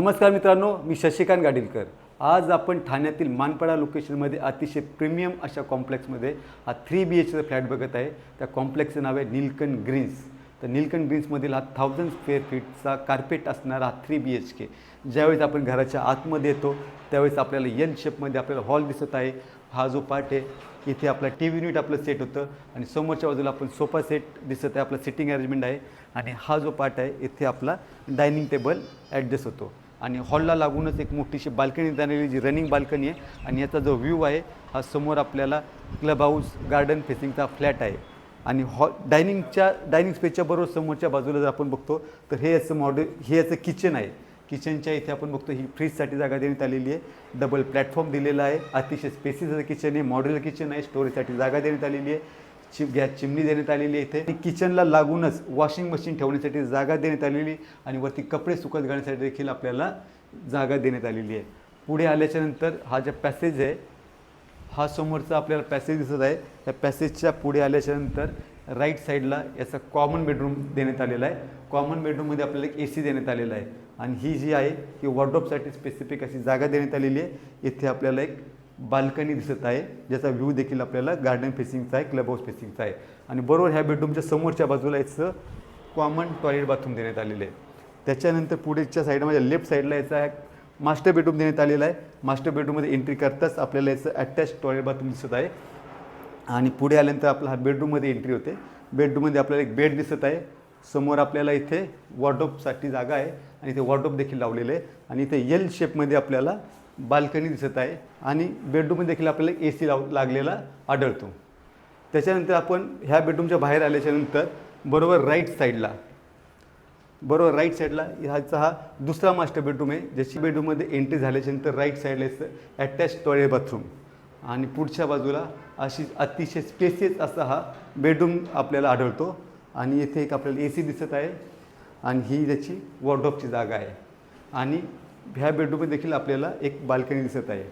नमस्कार मित्रांनो, मी शशिकांत गाडीलकर। आज आपण ठाण्यातील मानपाडा लोकेशनमध्ये अतिशय प्रीमियम अशा कॉम्प्लेक्समध्ये हा 3 BHK फ्लॅट बघत आहे। त्या कॉम्प्लेक्सचं नाव आहे नीलकंठ ग्रीन्स। तर नीलकंठ ग्रीन्समधील हा 1000 स्क्वेअर फीटचा कार्पेट असणारा हा 3 BHK। ज्यावेळेस आपण घराच्या आतमध्ये येतो त्यावेळेस आपल्याला एल शेपमध्ये आपल्याला हॉल दिसत आहे। हा जो पार्ट आहे इथे आपला टीव्ही युनिट आपलं सेट होतं आणि समोरच्या बाजूला आपण सोफा सेट दिसत आहे, आपला सिटिंग अरेंजमेंट आहे। आणि हा जो पार्ट आहे इथे आपला डायनिंग टेबल ॲडजस्ट होतो आणि हॉलला लागूनच एक मोठीशी बाल्कनी जाणारी जी रनिंग बाल्कनी आहे आणि याचा जो व्ह्यू आहे हा समोर आपल्याला क्लब हाऊस गार्डन फेसिंगचा फ्लॅट आहे। आणि डायनिंग स्पेसच्या बरोबर समोरच्या बाजूला जर आपण बघतो तर हे याचं किचन आहे। किचनच्या इथे आपण बघतो ही फ्रीजसाठी जागा देण्यात आलेली आहे, डबल प्लॅटफॉर्म दिलेला आहे, अतिशय स्पेसिस किचन आहे, मॉड्युलर किचन आहे, स्टोरेजसाठी जागा देण्यात आलेली आहे, गॅस चिमणी देण्यात आलेली आहे इथे। किचनला लागूनच वॉशिंग मशीन ठेवण्यासाठी जागा देण्यात आलेली आणि वरती कपडे सुकत घालण्यासाठी देखील आपल्याला जागा देण्यात आलेली आहे। पुढे आल्याच्यानंतर हा जो पॅसेज आहे हा समोरचा आपल्याला पॅसेज दिसत आहे। त्या पॅसेजच्या पुढे आल्याच्यानंतर राईट साईडला याचा कॉमन बेडरूम देण्यात आलेला आहे। कॉमन बेडरूममध्ये आपल्याला एक AC देण्यात आलेला आहे आणि ही जी आहे ही वॉर्डरोबसाठी स्पेसिफिक अशी जागा देण्यात आलेली आहे। इथे आपल्याला एक बाल्कनी दिसत आहे ज्याचा व्ह्यू देखील आपल्याला गार्डन फेसिंगचा आहे, क्लब हाऊस फेसिंगचा आहे। आणि बरोबर ह्या बेडरूमच्या समोरच्या बाजूला याचं कॉमन टॉयलेट बाथरूम देण्यात आलेलं आहे। त्याच्यानंतर पुढेच्या साईडमध्ये लेफ्ट साईडला याचा एक मास्टर बेडरूम देण्यात आलेला आहे। मास्टर बेडरूममध्ये एंट्री करताच आपल्याला याचं अटॅच टॉयलेट बाथरूम दिसत आहे आणि पुढे आल्यानंतर आपला हा बेडरूममध्ये एंट्री होते। बेडरूममध्ये आपल्याला एक बेड दिसत आहे, समोर आपल्याला इथे वॉर्डरोबसाठी जागा आहे आणि इथे वॉर्डरोब देखील लावलेलं आहे आणि इथे एल शेपमध्ये आपल्याला बाल्कनी दिसत आहे आणि बेडरूममध्ये देखील आपल्याला AC लागलेला आढळतो। त्याच्यानंतर आपण ह्या बेडरूमच्या बाहेर आल्याच्यानंतर बरोबर राईट साईडला ह्याचा हा दुसरा मास्टर बेडरूम आहे। ज्याची बेडरूममध्ये एंट्री झाल्याच्यानंतर राईट साईडला याचं अटॅच टॉयलेट बाथरूम आणि पुढच्या बाजूला अशी अतिशय स्पेसियस असा हा बेडरूम आपल्याला आढळतो आणि इथे एक आपल्याला AC दिसत आहे आणि ही त्याची वॉर्डरोबची जागा आहे आणि ह्या बेडरूममध्ये देखील आपल्याला एक बाल्कनी दिसत आहे।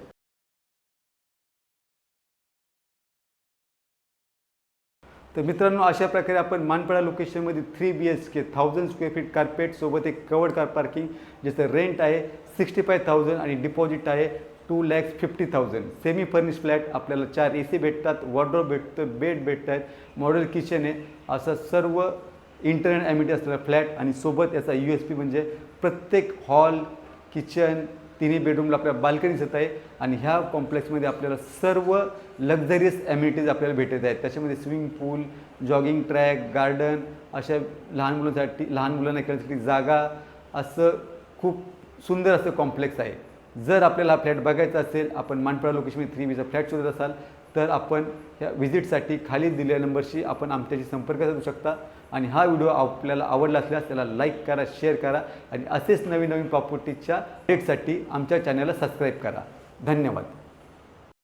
तर मित्रांनो, अशा प्रकारे आपण मानपाडा लोकेशनमध्ये 3 BHK 1000 स्क्वेअर फीट कार्पेट सोबत एक कवर्ड कार पार्किंग ज्याचं रेंट आहे 65,000 आणि डिपॉझिट आहे 2,50,000। सेमी फर्निश फ्लॅट आपल्याला 4 AC भेटतात, वॉर्डरोब भेटतं, बेड भेटत आहेत, मॉड्युलर किचन आहे, असं सर्व इंटरनेट ॲमिटी असलेला फ्लॅट आणि सोबत याचा USP म्हणजे प्रत्येक हॉल किचन तिन्ही बेडरूमला आपल्याला बाल्कनी दिसत आहे आणि ह्या कॉम्प्लेक्समध्ये आपल्याला सर्व लक्झरियस ॲमिनिटीज आपल्याला भेटत आहेत। त्याच्यामध्ये स्विमिंग पूल, जॉगिंग ट्रॅक, गार्डन, अशा लहान मुलांना खेळण्यासाठी जागा, असं खूप सुंदर असं कॉम्प्लेक्स आहे। जर आपल्याला हा फ्लॅट बघायचा असेल, आपण मानपाडा लोकेशनमध्ये 3 BHK फ्लॅट शोधत असाल तर आपण ह्या व्हिजिटसाठी खाली दिलेल्या नंबरशी आपण आमच्याशी संपर्क साधू शकता। आणि हा व्हिडिओ आपल्याला आवडला असल्यास त्याला लाईक करा, शेअर करा आणि असेच नवीन प्रॉपर्टीच्या अपडेटसाठी आमच्या चॅनलला सबस्क्राईब करा। धन्यवाद।